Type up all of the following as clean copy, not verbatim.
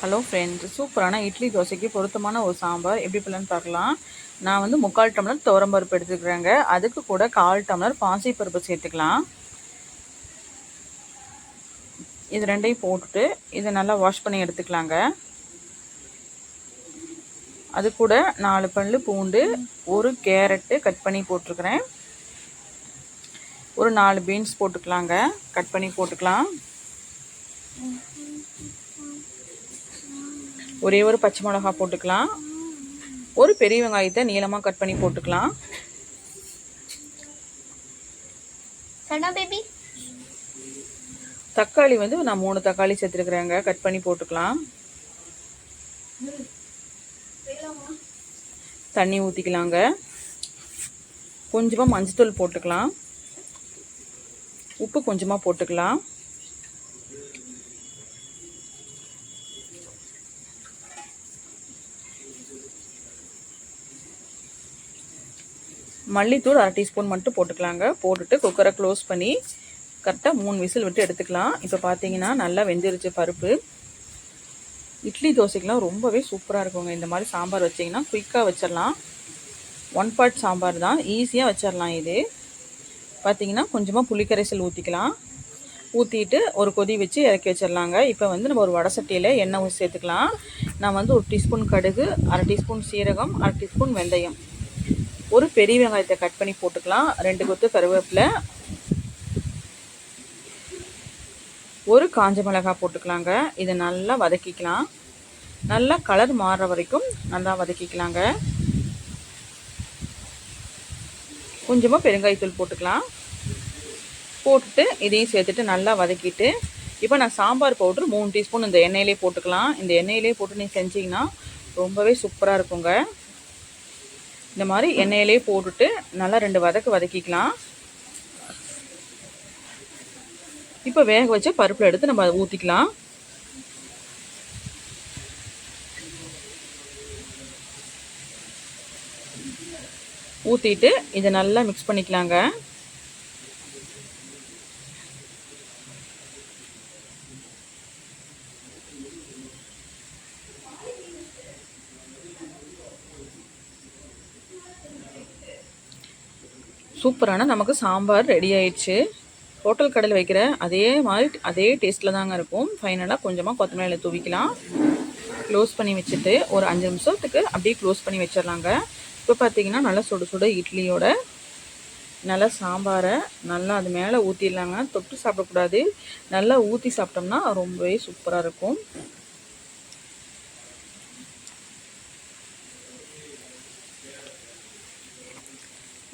Hello friends, சூப்பரான இட்லி தோசைக்கு பொருத்தமான ஒரு சாம்பார் எப்படி பண்ணலான்னு பார்க்கலாம். நான் வந்து 3/4 டம்ளர் துவரம்பருப்பு எடுத்துக்கிறேங்க. அதுக்கு கூட 1/4 டம்ளர் பாசிப்பருப்பு சேர்த்துக்கலாம். இது ரெண்டையும் போட்டுட்டு இதை நல்லா வாஷ் பண்ணி எடுத்துக்கலாங்க. அது கூட 4 பல்லு பூண்டு, ஒரு கேரட்டு கட் பண்ணி போட்டிருக்கிறேன். ஒரு 4 பீன்ஸ் போட்டுக்கலாங்க, கட் பண்ணி போட்டுக்கலாம். ஒரே ஒரு பச்சை மிளகா போட்டுக்கலாம். ஒரு பெரிய வெங்காயத்தை நீளமாக கட் பண்ணி போட்டுக்கலாம். தக்காளி வந்து நான் 3 தக்காளி சேர்த்துருக்குறேங்க, கட் பண்ணி போட்டுக்கலாம். தண்ணி ஊற்றிக்கலாங்க. கொஞ்சமாக மஞ்சத்தூள் போட்டுக்கலாம். உப்பு கொஞ்சமாக போட்டுக்கலாம். மல்லித்தூள் 1/2 டீஸ்பூன் மட்டும் போட்டுக்கலாங்க. போட்டுட்டு குக்கரை க்ளோஸ் பண்ணி கரெக்டாக 3 விசில் விட்டு எடுத்துக்கலாம். இப்போ பார்த்தீங்கன்னா நல்லா வெந்துருச்சு பருப்பு. இட்லி தோசைக்கெலாம் ரொம்பவே சூப்பராக இருக்குங்க. இந்த மாதிரி சாம்பார் வச்சிங்கன்னா குயிக்காக வச்சிடலாம். 1 பார்ட் சாம்பார் தான், ஈஸியாக வச்சிடலாம். இது பார்த்தீங்கன்னா கொஞ்சமாக புளிக்கரைசல் ஊற்றிக்கலாம். ஊற்றிட்டு ஒரு கொதி வச்சு இறக்கி வச்சிடலாங்க. இப்போ வந்து நம்ம ஒரு வடை சட்டியில் எண்ணெய் ஊற்றி சேர்த்துக்கலாம். நான் வந்து 1 டீஸ்பூன் கடுகு, 1/2 டீஸ்பூன் சீரகம், 1/2 டீஸ்பூன் வெந்தயம், ஒரு பெரிய வெங்காயத்தை கட் பண்ணி போட்டுக்கலாம். 2 கொத்து கருவேப்பிலை, ஒரு காஞ்ச மிளகாய் போட்டுக்கலாங்க. இதை நல்லா வதக்கிக்கலாம். நல்லா கலர் மாறுற வரைக்கும் நல்லா வதக்கிக்கலாங்க. கொஞ்சமாக பெருங்காயத்தூள் போட்டுக்கலாம். போட்டுட்டு இதையும் சேர்த்துட்டு நல்லா வதக்கிட்டு இப்போ நான் சாம்பார் பவுட்ரு 3 டீஸ்பூன் இந்த எண்ணெயிலே போட்டுக்கலாம். இந்த எண்ணெயிலே போட்டு நீங்கள் செஞ்சிங்கன்னா ரொம்பவே சூப்பராக இருக்குங்க. இந்த மாதிரி எண்ணெயிலே போட்டுட்டு நல்லா 2 வதக்கிக்கலாம். இப்போ வேக வச்ச பருப்பில் எடுத்து நம்ம அதை ஊற்றிக்கலாம். ஊற்றிட்டு இதை நல்லா மிக்ஸ் பண்ணிக்கலாங்க. சூப்பரான நமக்கு சாம்பார் ரெடி ஆயிடுச்சு. ஹோட்டல் கடையில் வைக்கிற அதே மாதிரி அதே டேஸ்ட்டில் தாங்க இருக்கும். ஃபைனலாக கொஞ்சமாக கொத்தமல்லி தூவிக்கலாம். க்ளோஸ் பண்ணி வச்சுட்டு ஒரு 5 நிமிஷத்துக்கு அப்படியே க்ளோஸ் பண்ணி வச்சிடலாங்க. இப்போ பார்த்தீங்கன்னா நல்லா சுட சுட இட்லியோட நல்லா சாம்பாரை நல்லா அது மேலே ஊற்றிடலாங்க. தொட்டு சாப்பிடக்கூடாது, நல்லா ஊற்றி சாப்பிட்டோம்னா ரொம்பவே சூப்பராக இருக்கும்.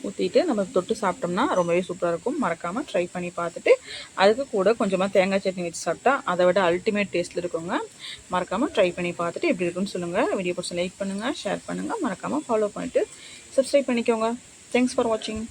ஊற்றிட்டு நம்ம தொட்டு சாப்பிட்டோம்னா ரொம்பவே சூப்பராக இருக்கும். மறக்காமல் ட்ரை பண்ணி பார்த்துட்டு அதுக்கு கூட கொஞ்சமாக தேங்காய் சட்னி வச்சு சாப்பிட்டா அதை விட அல்டிமேட் டேஸ்ட்டில் இருக்குங்க. மறக்காமல் ட்ரை பண்ணி பார்த்துட்டு எப்படி இருக்குன்னு சொல்லுங்கள். வீடியோ பிடிச்சி லைக் பண்ணுங்கள், ஷேர் பண்ணுங்கள், மறக்காமல் ஃபாலோ பண்ணிவிட்டு சப்ஸ்கிரைப் பண்ணிக்கோங்க. தேங்க்ஸ் ஃபார் வாட்சிங்.